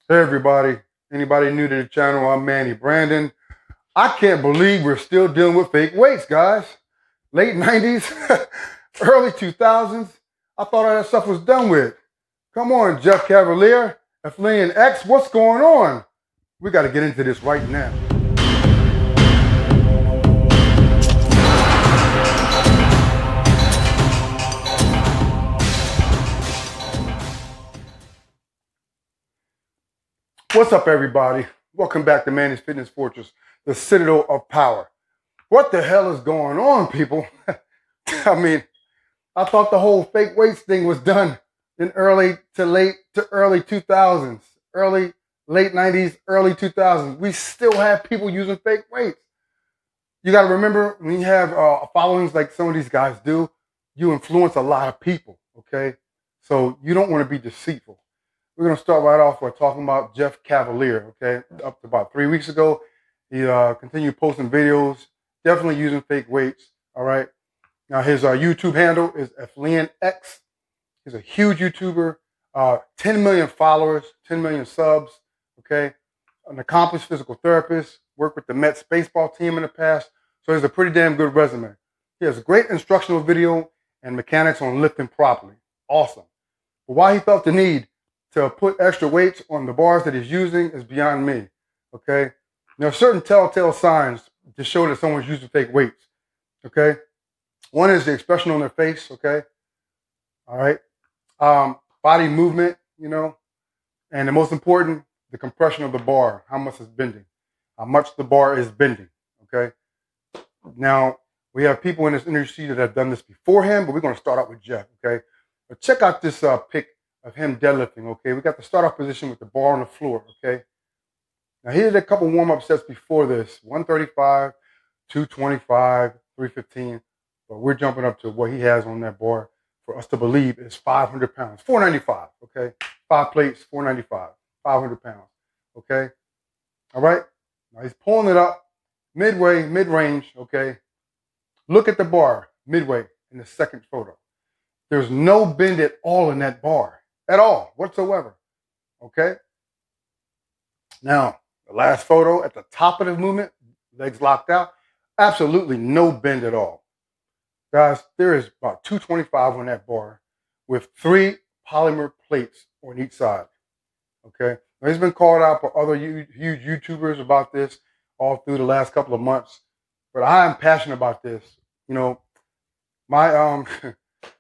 Hey everybody, anybody new to the channel, I'm Manny Brandon. I can't believe we're still dealing with fake weights, guys. Late 90s, early 2000s, I thought all that stuff was done with. Come on, Jeff Cavaliere, Athlean X, what's going on? We got to get into this right now. What's up, everybody? Welcome back to Manny's Fitness Fortress, the Citadel of Power. What the hell is going on, people? I mean, I thought the whole fake weights thing was done in early 2000s, late 90s, early 2000s. We still have people using fake weights. You got to remember, when you have followings like some of these guys do, you influence a lot of people, okay? So you don't want to be deceitful. We're going to start right off by talking about Jeff Cavaliere, okay? Up to about 3 weeks ago, he continued posting videos, definitely using fake weights, all right? Now, his YouTube handle is Athlean X. He's a huge YouTuber, 10 million followers, 10 million subs, okay? An accomplished physical therapist, worked with the Mets baseball team in the past, so he has a pretty damn good resume. He has a great instructional video and mechanics on lifting properly. Awesome. But why he felt the need to put extra weights on the bars that he's using is beyond me, okay? There are certain telltale signs to show that someone's using fake weights, okay? One is the expression on their face, okay? All right? Body movement, you know? And the most important, the compression of the bar, how much it's bending, how much the bar is bending, okay? Now, we have people in this industry that have done this before him, but we're going to start out with Jeff, okay? But check out this pic of him deadlifting, okay? We got the start-off position with the bar on the floor, okay? Now, he did a couple warm-up sets before this, 135, 225, 315, but we're jumping up to what he has on that bar for us to believe is 500 pounds, 495, okay? 5 plates, 495, 500 pounds, okay? All right? Now, he's pulling it up midway, mid-range, okay? Look at the bar midway in the second photo. There's no bend at all in that bar, at all, whatsoever, okay? Now, the last photo at the top of the movement, legs locked out, absolutely no bend at all. Guys, there is about 225 on that bar with 3 polymer plates on each side, okay? Now, he's been called out by other huge YouTubers about this all through the last couple of months, but I am passionate about this. You know, my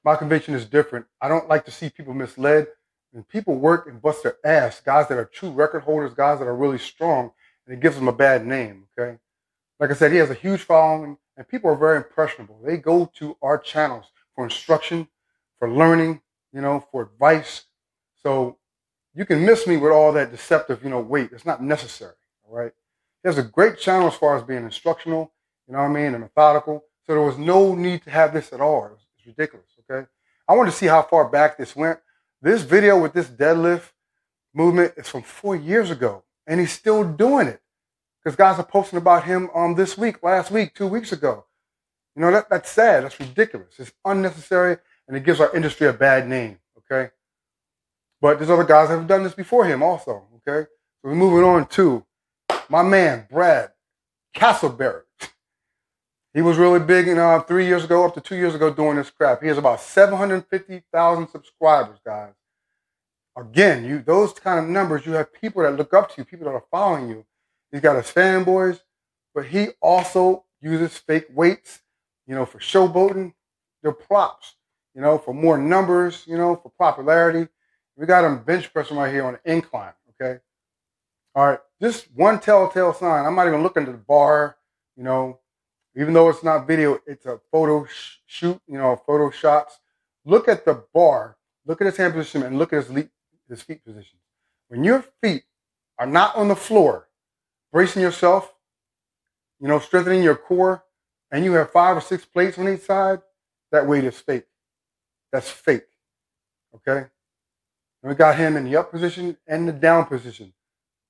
my conviction is different. I don't like to see people misled. And people work and bust their ass, guys that are true record holders, guys that are really strong, and it gives them a bad name, okay? Like I said, he has a huge following, and people are very impressionable. They go to our channels for instruction, for learning, you know, for advice. So you can miss me with all that deceptive, you know, weight. It's not necessary, all right? He has a great channel as far as being instructional, you know what I mean, and methodical. So there was no need to have this at all. It's ridiculous, okay? I wanted to see how far back this went. This video with this deadlift movement is from 4 years ago, and he's still doing it. Because guys are posting about him this week, last week, 2 weeks ago. You know, that's sad. That's ridiculous. It's unnecessary, and it gives our industry a bad name, okay? But there's other guys that have done this before him also, okay? So we're moving on to my man, Brad Castleberry. He was really big 3 years ago, up to 2 years ago doing this crap. He has about 750,000 subscribers, guys. Again, those kind of numbers, you have people that look up to you, people that are following you. He's got his fanboys, but he also uses fake weights, you know, for showboating. They're props, you know, for more numbers, you know, for popularity. We got him bench pressing right here on the incline, okay? All right, just one telltale sign. I'm not even looking at the bar, you know, even though it's not video, it's a photo shoot, you know, photo shots. Look at the bar, look at his hand position, and look at his feet position. When your feet are not on the floor, bracing yourself, you know, strengthening your core, and you have 5 or 6 plates on each side, that weight is fake. That's fake, okay? And we got him in the up position and the down position.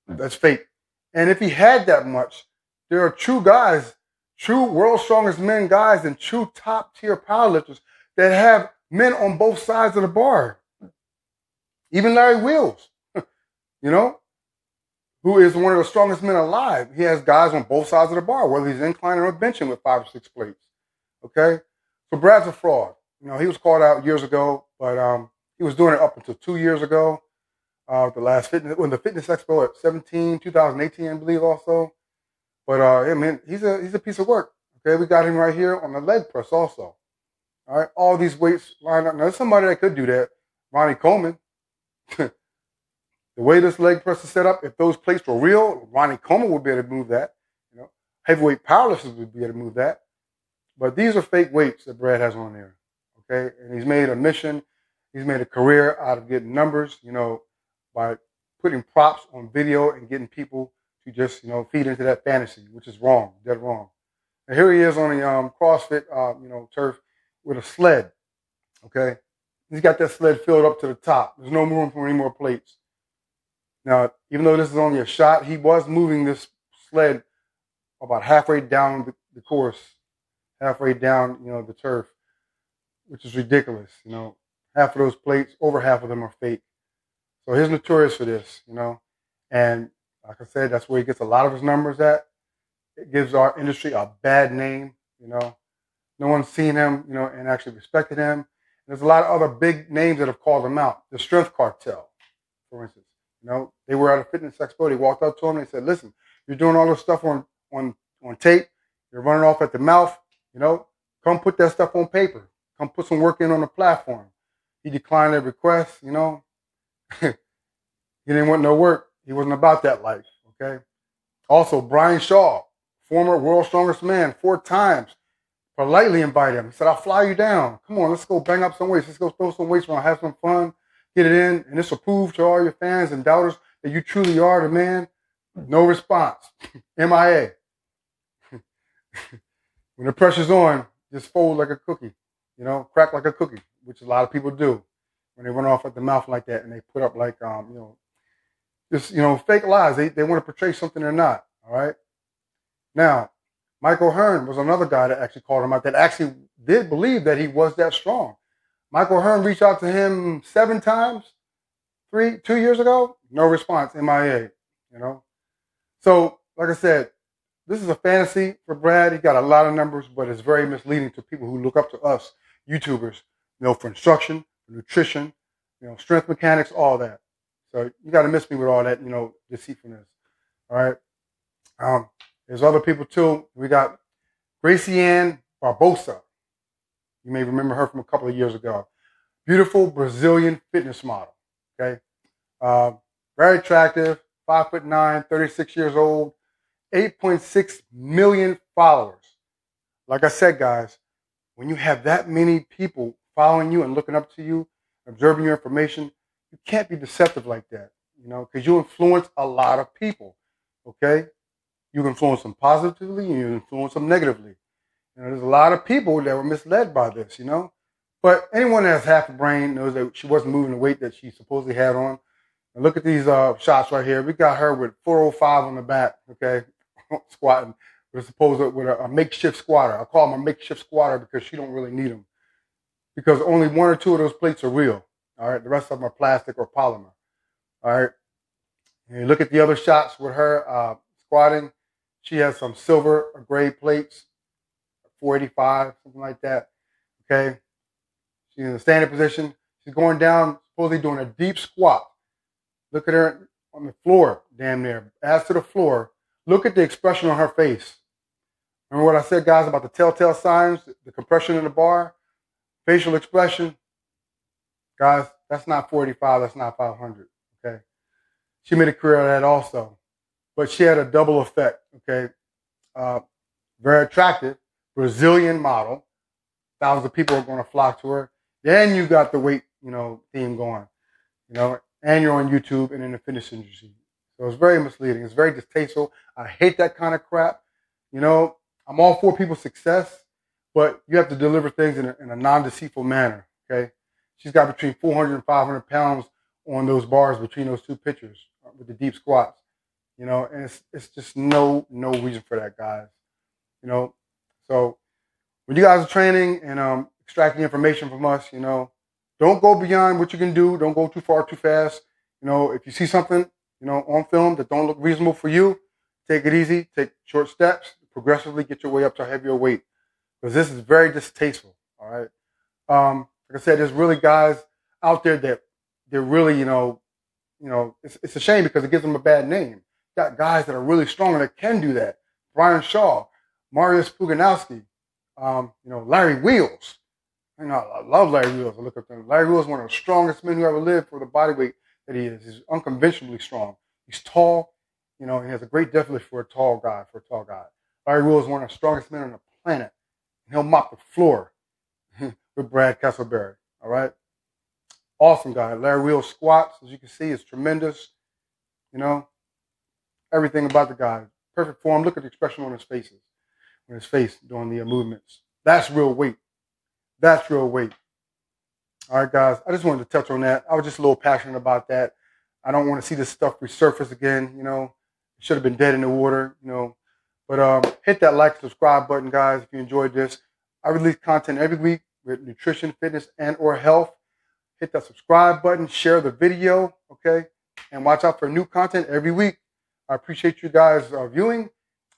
That's fake. And if he had that much, there are true guys, true world's strongest men guys, and true top tier powerlifters that have men on both sides of the bar. Even Larry Wheels, you know? who is one of the strongest men alive. He has guys on both sides of the bar, whether he's inclining or benching with 5 or 6 plates. Okay? So Brad's a fraud. You know, he was called out years ago, but he was doing it up until 2 years ago. The last the Fitness Expo at 2018, I believe, also. But I mean, he's a piece of work. Okay, we got him right here on the leg press also. All right, all these weights lined up. Now, there's somebody that could do that. Ronnie Coleman. The way this leg press is set up, if those plates were real, Ronnie Coleman would be able to move that. You know, heavyweight powerlifters would be able to move that. But these are fake weights that Brad has on there. Okay, and he's made a mission. He's made a career out of getting numbers. You know, by putting props on video and getting people to just, you know, feed into that fantasy, which is wrong, dead wrong. And here he is on the CrossFit, turf with a sled. Okay, he's got that sled filled up to the top. There's no room for any more plates. Now, even though this is only a shot, he was moving this sled about halfway down the course, halfway down, you know, the turf, which is ridiculous. You know, half of those plates, over half of them are fake. So he's notorious for this, you know. And like I said, that's where he gets a lot of his numbers at. It gives our industry a bad name, you know. No one's seen him, you know, and actually respected him. And there's a lot of other big names that have called him out. The Strength Cartel, for instance. You know, they were at a fitness expo. They walked up to him and they said, listen, you're doing all this stuff on tape. You're running off at the mouth. You know, come put that stuff on paper. Come put some work in on the platform. He declined their request, you know. He didn't want no work. He wasn't about that life, okay? Also, Brian Shaw, former world's strongest man, 4 times, politely invited him. He said, I'll fly you down. Come on, let's go bang up some weights. Let's go throw some weights around, have some fun, get it in, and this will prove to all your fans and doubters that you truly are the man. No response. MIA. When the pressure's on, just fold like a cookie, you know, crack like a cookie, which a lot of people do when they run off at the mouth like that and they put up like, just, you know, fake lies. They want to portray something they're not, all right? Now, Michael Hernon was another guy that actually called him out that actually did believe that he was that strong. Michael Hernon reached out to him 7 times, 2 years ago. No response, MIA, you know? So, like I said, this is a fantasy for Brad. He got a lot of numbers, but it's very misleading to people who look up to us, YouTubers, you know, for instruction, for nutrition, you know, strength mechanics, all that. So you got to miss me with all that, you know, deceitfulness. All right. There's other people too. We got Gracyanne Barbosa. You may remember her from a couple of years ago. Beautiful Brazilian fitness model. Okay. Very attractive, 5'9", 36 years old, 8.6 million followers. Like I said, guys, when you have that many people following you and looking up to you, observing your information, you can't be deceptive like that, you know, because you influence a lot of people, okay? You influence them positively and you influence them negatively. You know, there's a lot of people that were misled by this, you know. But anyone that has half a brain knows that she wasn't moving the weight that she supposedly had on. And look at these shots right here. We got her with 405 on the back, okay, squatting with a makeshift squatter. I call him a makeshift squatter because she don't really need them, because only 1 or 2 of those plates are real. All right, the rest of them are plastic or polymer. All right, and you look at the other shots with her squatting. She has some silver or gray plates, 485, something like that. Okay, she's in a standing position. She's going down, supposedly doing a deep squat. Look at her on the floor, damn near. As to the floor, look at the expression on her face. Remember what I said, guys, about the telltale signs, the compression in the bar, facial expression? Guys, that's not 485, that's not 500, okay? She made a career out of that also. But she had a double effect, okay? Very attractive, Brazilian model. Thousands of people are going to flock to her. Then you got the weight, you know, theme going, you know, and you're on YouTube and in the fitness industry. So it's very misleading. It's very distasteful. I hate that kind of crap. You know, I'm all for people's success, but you have to deliver things in a non-deceitful manner, okay? She's got between 400 and 500 pounds on those bars between those 2 pictures with the deep squats, you know, and it's just no reason for that, guys, you know. So when you guys are training and extracting information from us, you know, don't go beyond what you can do. Don't go too far, too fast. You know, if you see something on film that don't look reasonable for you, take it easy, take short steps, progressively get your way up to a heavier weight. Because this is very distasteful, all right? Like I said, there's really guys out there that they're really, it's a shame because it gives them a bad name. Got guys that are really strong and that can do that. Brian Shaw, Mariusz Puganowski, Larry Wheels. I love Larry Wheels. I look up to him. Larry Wheels is one of the strongest men who ever lived for the body weight that he is. He's unconventionally strong. He's tall, he has a great deadlift for a tall guy. Larry Wheels is one of the strongest men on the planet. And he'll mop the floor with Brad Castleberry. All right? Awesome guy. Larry Wheels squats, as you can see, is tremendous. Everything about the guy. Perfect form. Look at the expression on his face doing the movements. That's real weight. That's real weight. All right, guys. I just wanted to touch on that. I was just a little passionate about that. I don't want to see this stuff resurface again. It should have been dead in the water. But hit that like, subscribe button, guys. If you enjoyed this, I release content every week with nutrition, fitness, and/or health. Hit that subscribe button. Share the video, okay? And watch out for new content every week. I appreciate you guys viewing.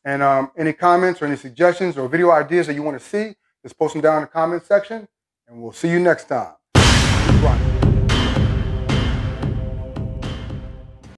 And any comments or any suggestions or video ideas that you want to see, just post them down in the comment section. And we'll see you next time.